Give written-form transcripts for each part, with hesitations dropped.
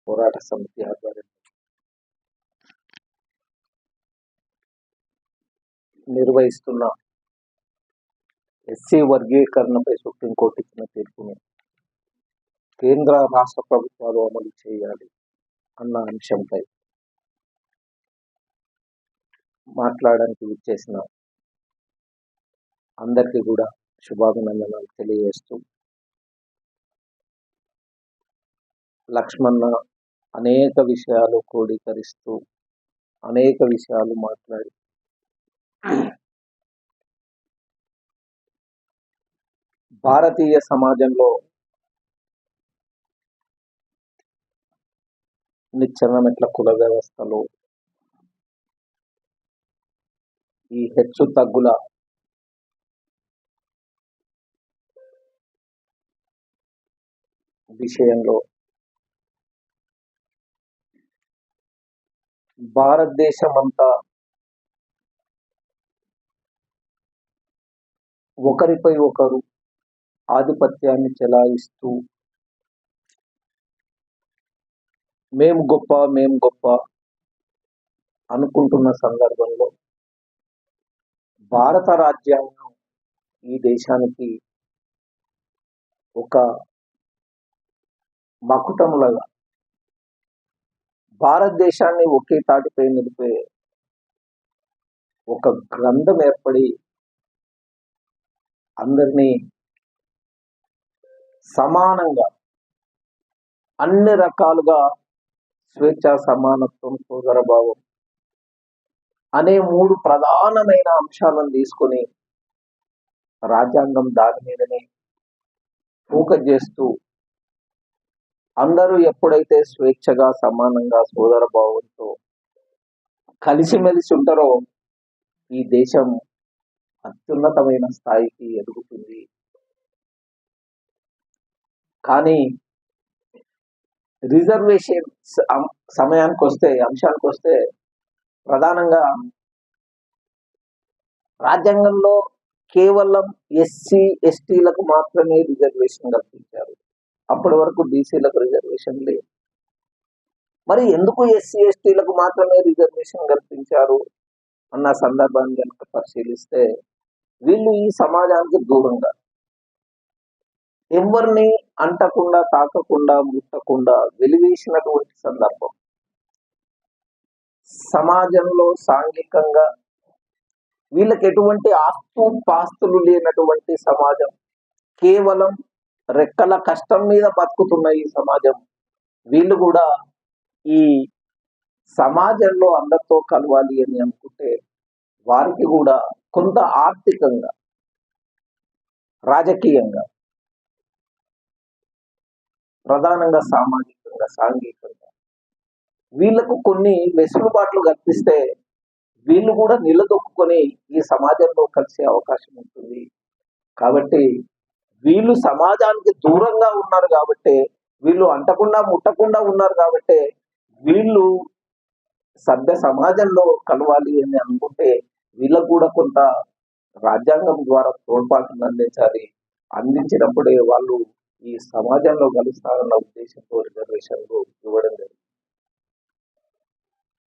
పోరాట సమితి ఆధ్వర్యంలో నిర్వహిస్తున్న ఎస్సీ వర్గీకరణపై సుప్రీంకోర్టు ఇచ్చిన తీర్పును కేంద్ర రాష్ట్ర ప్రభుత్వాలు అమలు చేయాలి అన్న అంశంపై మాట్లాడడానికి విచ్చేసిన అందరికీ కూడా శుభాభినందనలు తెలియజేస్తూ, లక్ష్మణ అనేక విషయాలు క్రోడీకరిస్తూ అనేక విషయాలు మాట్లాడి భారతీయ సమాజంలో నిచ్చెనమెట్ల కుల వ్యవస్థలో ఈ హెచ్చు తగ్గుల విషయంలో భారతదేశం అంతా ఒకరిపై ఒకరు ఆధిపత్యాన్ని చెలాయిస్తూ మేము గొప్ప అనుకుంటున్న సందర్భంలో భారత రాజ్యాంగం ఈ దేశానికి ఒక మకుటములుగా భారతదేశాన్ని ఒకే తాటిపై నిలిపే ఒక గ్రంథం ఏర్పడి అందరినీ సమానంగా అన్ని రకాలుగా స్వేచ్ఛ, సమానత్వం, సోదరభావం అనే 3 ప్రధానమైన అంశాలను తీసుకొని రాజ్యాంగం దాని మీదనే ఫోకస్ చేస్తూ అందరూ ఎప్పుడైతే స్వేచ్ఛగా, సమానంగా, సోదరభావంతో కలిసిమెలిసి ఉంటారో ఈ దేశం అత్యున్నతమైన స్థాయికి ఎదుగుతుంది. కానీ రిజర్వేషన్ అంశానికి వస్తే ప్రధానంగా రాజ్యాంగంలో కేవలం ఎస్సీ ఎస్టీలకు మాత్రమే రిజర్వేషన్ కల్పించారు. అప్పటి వరకు బీసీలకు రిజర్వేషన్ లేదు. మరి ఎందుకు ఎస్సీ ఎస్టీలకు మాత్రమే రిజర్వేషన్ కల్పించారు అన్న సందర్భాన్ని కనుక పరిశీలిస్తే, వీళ్ళు ఈ సమాజానికి దూరంగా ఎవరిని అంటకుండా, తాకకుండా, ముట్టకుండా వెలివేసినటువంటి సందర్భం. సమాజంలో సాంఘికంగా వీళ్ళకి ఎటువంటి పాస్తులు లేనటువంటి సమాజం, కేవలం రెక్కల కష్టం మీద బతుకుతున్న ఈ సమాజం, వీళ్ళు కూడా ఈ సమాజంలో అందరితో కలవాలి అని అనుకుంటే వారికి కూడా కొంత ఆర్థికంగా, రాజకీయంగా, ప్రధానంగా సామాజికంగా, సాంఘికంగా వీళ్లకు కొన్ని వెసులుబాట్లు కల్పిస్తే వీళ్ళు కూడా నిలదొక్కుని ఈ సమాజంలో కలిసే అవకాశం ఉంటుంది. కాబట్టి వీళ్ళు సమాజానికి దూరంగా ఉన్నారు కాబట్టి, వీళ్ళు అంటకుండా ముట్టకుండా ఉన్నారు కాబట్టి, వీళ్ళు సభ్య సమాజంలో కలవాలి అని అనుకుంటే వీళ్ళకు కూడా కొంత రాజ్యాంగం ద్వారా తోడ్పాటును అందించినప్పుడే వాళ్ళు ఈ సమాజంలో కలుస్తారన్న ఉద్దేశంతో రిజర్వేషన్లు ఇవ్వడం జరిగింది.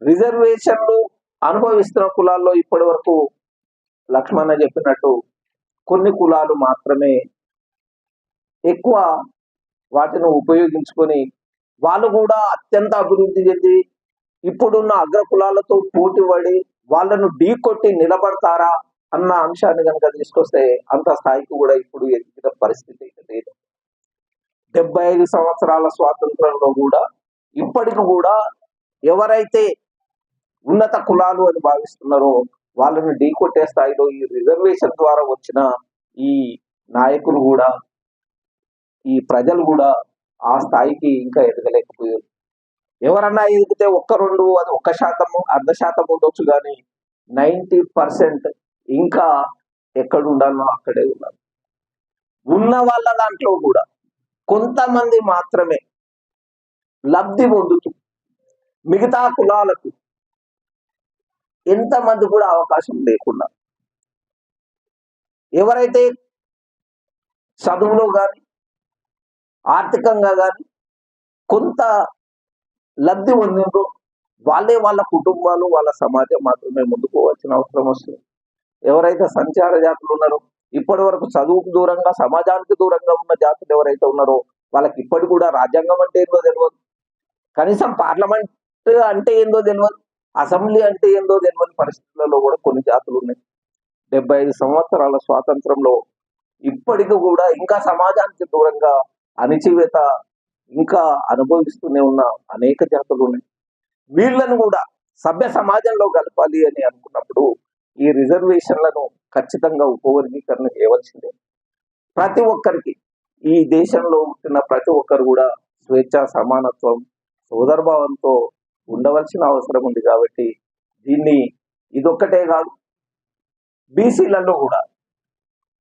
రిజర్వేషన్లు అనుభవిస్తున్న కులాల్లో ఇప్పటి వరకు లక్ష్మణ చెప్పినట్టు కొన్ని కులాలు మాత్రమే ఎక్కువ వాటిని ఉపయోగించుకొని వాళ్ళు కూడా అత్యంత అభివృద్ధి చెంది ఇప్పుడున్న అగ్ర కులాలతో పోటీ పడి వాళ్ళను ఢీకొట్టి నిలబడతారా అన్న అంశాన్ని కనుక తీసుకొస్తే అంత స్థాయికి కూడా ఇప్పుడు ఎదిగిన పరిస్థితి లేదు. 75 సంవత్సరాల స్వాతంత్రంలో కూడా ఇప్పటికి కూడా ఎవరైతే ఉన్నత కులాలు అని భావిస్తున్నారో వాళ్ళని ఢీకొట్టే స్థాయిలో ఈ రిజర్వేషన్ ద్వారా వచ్చిన ఈ నాయకులు కూడా, ఈ ప్రజలు కూడా ఆ స్థాయికి ఇంకా ఎదగలేకపోయారు. ఎవరన్నా ఎదిగితే 1-2 అది 1%, 0.5% ఉండొచ్చు, కానీ 90% ఇంకా ఎక్కడ ఉండాలో అక్కడే ఉన్నారు. ఉన్న వాళ్ళ దాంట్లో కూడా కొంతమంది మాత్రమే లబ్ధి పొందుతూ మిగతా కులాలకు ఎంతమంది కూడా అవకాశం లేకుండా, ఎవరైతే చదువులో కానీ ఆర్థికంగా కానీ కొంత లబ్ధి పొందిండ్రో వాళ్ళే, వాళ్ళ కుటుంబాలు, వాళ్ళ సమాజం మాత్రమే ముందుకు పోవాల్సిన అవసరం వస్తుంది. ఎవరైతే సంచార జాతులు ఉన్నారో, ఇప్పటి వరకు చదువుకు దూరంగా, సమాజానికి దూరంగా ఉన్న జాతులు ఎవరైతే ఉన్నారో వాళ్ళకి ఇప్పటి కూడా రాజ్యాంగం అంటే ఏందో తెలియదు, కనీసం పార్లమెంట్ అంటే ఏందో తెలియదు, అసెంబ్లీ అంటే ఏందో తెలియని పరిస్థితులలో కూడా కొన్ని జాతులు ఉన్నాయి. 75 సంవత్సరాల స్వాతంత్రంలో ఇప్పటికి కూడా ఇంకా సమాజానికి దూరంగా అణిచివేత ఇంకా అనుభవిస్తూనే ఉన్న అనేక జాతులు ఉన్నాయి. వీళ్ళను కూడా సభ్య సమాజంలో కలపాలి అని అనుకున్నప్పుడు ఈ రిజర్వేషన్లను ఖచ్చితంగా ఉపవర్గీకరణ చేయవలసిందే. ప్రతి ఒక్కరికి, ఈ దేశంలో పుట్టిన ప్రతి ఒక్కరు కూడా స్వేచ్ఛ, సమానత్వం, సోదరభావంతో ఉండవలసిన అవసరం ఉంది. కాబట్టి దీన్ని ఇదొక్కటే కాదు, బీసీలలో కూడా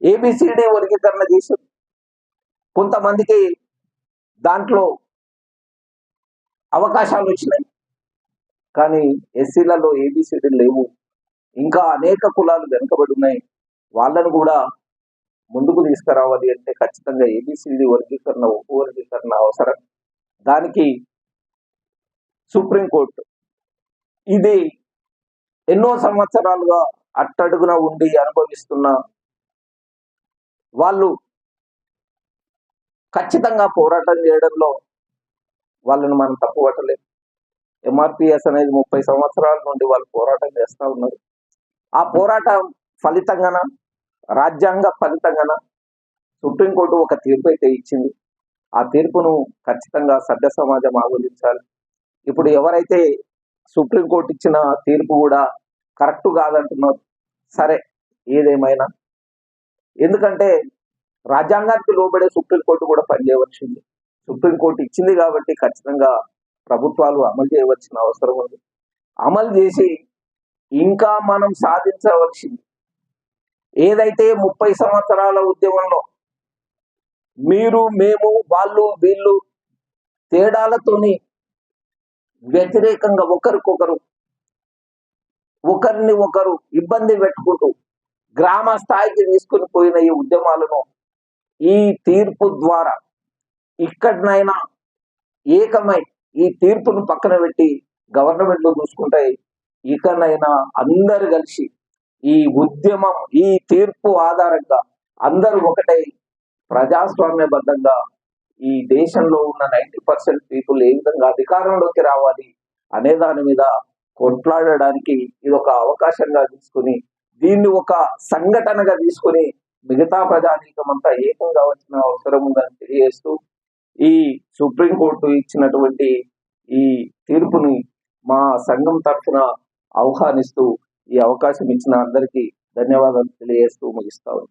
ఏబిసిడి వర్గీకరణ చేసి కొంతమందికి దాంట్లో అవకాశాలు వచ్చినాయి, కానీ ఎస్సీలలో ఏబిసిడి లేవు. ఇంకా అనేక కులాలు వెనుకబడి ఉన్నాయి. వాళ్ళను కూడా ముందుకు తీసుకురావాలి అంటే ఖచ్చితంగా ఏబిసిడి వర్గీకరణ, ఉపవర్గీకరణ అవసరం. దానికి సుప్రీంకోర్టు ఇది ఎన్నో సంవత్సరాలుగా అట్టడుగున ఉండి అనుభవిస్తున్న వాళ్ళు ఖచ్చితంగా పోరాటం చేయడంలో వాళ్ళని మనం తప్పుపట్టలేదు. ఎంఆర్పిఎస్ అనేది 30 సంవత్సరాల నుండి వాళ్ళు పోరాటం చేస్తూ ఉన్నారు. ఆ పోరాటం ఫలితంగాన, రాజ్యాంగ ఫలితంగాన సుప్రీంకోర్టు ఒక తీర్పు అయితే ఇచ్చింది. ఆ తీర్పును ఖచ్చితంగా సభ్య సమాజం ఆమోదించాలి. ఇప్పుడు ఎవరైతే సుప్రీంకోర్టు ఇచ్చిన తీర్పు కూడా కరెక్ట్ కాదంటున్నారు, సరే ఏదేమైనా, ఎందుకంటే రాజ్యాంగానికి లోబడే సుప్రీంకోర్టు కూడా పనిచేయవలసింది. సుప్రీంకోర్టు ఇచ్చింది కాబట్టి ఖచ్చితంగా ప్రభుత్వాలు అమలు చేయవలసిన అవసరం ఉంది. అమలు చేసి ఇంకా మనం సాధించవలసింది ఏదైతే 30 సంవత్సరాల ఉద్యమంలో మీరు, మేము, వాళ్ళు, వీళ్ళు తేడాలతోని వ్యతిరేకంగా ఒకరిని ఒకరు ఇబ్బంది పెట్టుకుంటూ గ్రామ స్థాయికి తీసుకుని పోయిన ఈ ఉద్యమాలను ఈ తీర్పు ద్వారా ఇక్కడనైనా ఏకమై ఈ తీర్పును పక్కన పెట్టి గవర్నమెంట్లు చూసుకుంటాయి, ఇకనైనా అందరు కలిసి ఈ ఉద్యమం, ఈ తీర్పు ఆధారంగా అందరూ ఒకటై ప్రజాస్వామ్యబద్ధంగా ఈ దేశంలో ఉన్న 90% పీపుల్ ఏ విధంగా అధికారంలోకి రావాలి అనే దాని మీద కొట్లాడడానికి ఇది ఒక అవకాశంగా తీసుకుని, దీన్ని ఒక సంఘటనగా తీసుకుని మిగతా ప్రజానీకం అంతా ఏకం కావాల్సిన అవసరం ఉందని తెలియజేస్తూ, ఈ సుప్రీంకోర్టు ఇచ్చినటువంటి ఈ తీర్పుని మా సంఘం తరఫున ఆహ్వానిస్తూ ఈ అవకాశం ఇచ్చిన అందరికీ ధన్యవాదాలు తెలియజేస్తూ ముగిస్తాను.